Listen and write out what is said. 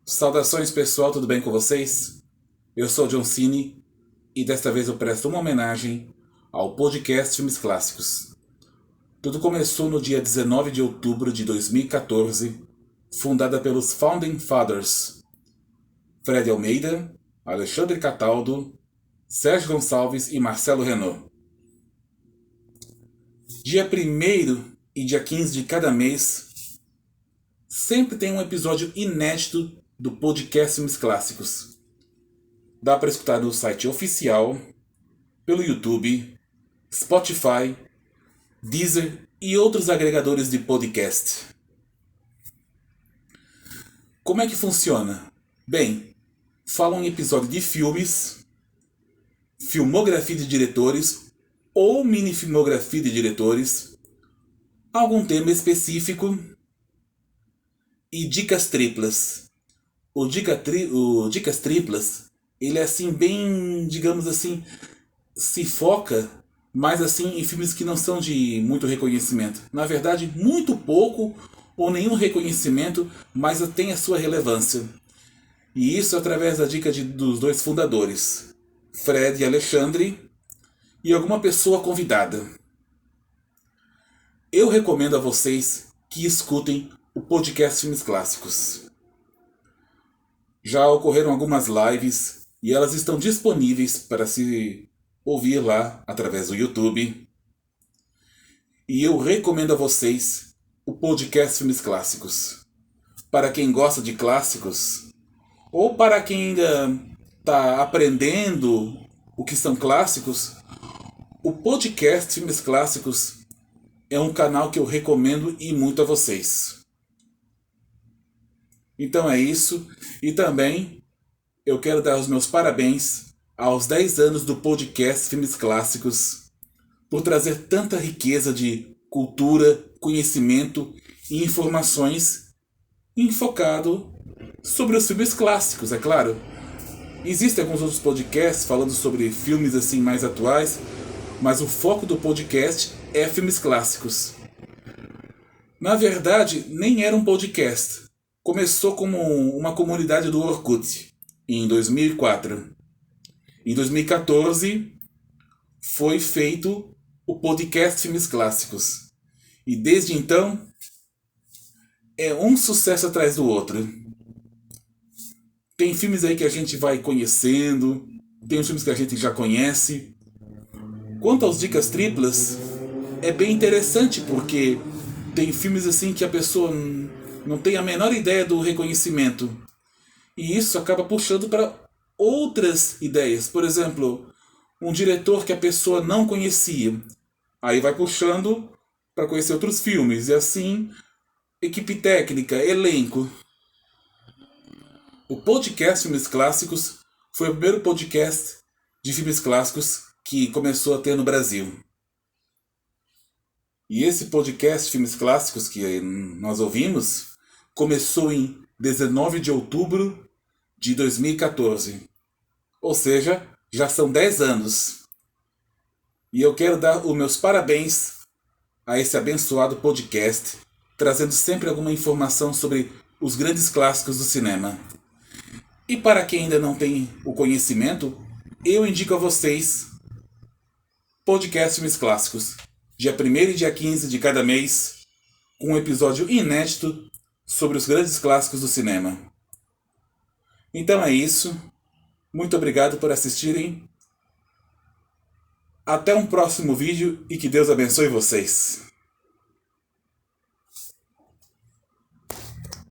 Saudações pessoal, tudo bem com vocês? Eu sou o John Cine e desta vez eu presto uma homenagem ao podcast Filmes Clássicos. Tudo começou no dia 19 de outubro de 2014, fundada pelos Founding Fathers Fred Almeida, Alexandre Cataldo, Sérgio Gonçalves e Marcelo Renault. Dia 1º e dia 15 de cada mês sempre tem um episódio inédito do podcast Filmes Clássicos. Dá para escutar no site oficial, pelo YouTube, Spotify, Deezer e outros agregadores de podcast. Como é que funciona? Bem, falo um episódio de filmes, filmografia de diretores ou mini-filmografia de diretores, algum tema específico e dicas triplas. O Dicas Triplas, ele é assim bem, digamos assim, se foca mais assim em filmes que não são de muito reconhecimento. Na verdade, muito pouco ou nenhum reconhecimento, mas tem a sua relevância. E isso através da dica dos dois fundadores, Fred e Alexandre, e alguma pessoa convidada. Eu recomendo a vocês que escutem o podcast Filmes Clássicos. Já ocorreram algumas lives e elas estão disponíveis para se ouvir lá através do YouTube. E eu recomendo a vocês o podcast Filmes Clássicos. Para quem gosta de clássicos, ou para quem ainda está aprendendo o que são clássicos, o podcast Filmes Clássicos é um canal que eu recomendo e muito a vocês. Então é isso, e também eu quero dar os meus parabéns aos 10 anos do podcast Filmes Clássicos por trazer tanta riqueza de cultura, conhecimento e informações enfocado sobre os filmes clássicos, é claro. Existem alguns outros podcasts falando sobre filmes assim mais atuais, mas o foco do podcast é filmes clássicos. Na verdade, nem era um podcast. Começou como uma comunidade do Orkut, em 2004. Em 2014, foi feito o podcast Filmes Clássicos. E desde então, é um sucesso atrás do outro. Tem filmes aí que a gente vai conhecendo, tem os filmes que a gente já conhece. Quanto aos dicas triplas, é bem interessante porque tem filmes assim que a pessoa não tem a menor ideia do reconhecimento. E isso acaba puxando para outras ideias. Por exemplo, um diretor que a pessoa não conhecia. Aí vai puxando para conhecer outros filmes. E assim, equipe técnica, elenco. O podcast Filmes Clássicos foi o primeiro podcast de filmes clássicos que começou a ter no Brasil. E esse podcast Filmes Clássicos que nós ouvimos começou em 19 de outubro de 2014. Ou seja, já são 10 anos. E eu quero dar os meus parabéns a esse abençoado podcast, trazendo sempre alguma informação sobre os grandes clássicos do cinema. E para quem ainda não tem o conhecimento, eu indico a vocês podcast Filmes Clássicos, dia 1º e dia 15 de cada mês, com um episódio inédito sobre os grandes clássicos do cinema. Então é isso. Muito obrigado por assistirem. Até um próximo vídeo e que Deus abençoe vocês.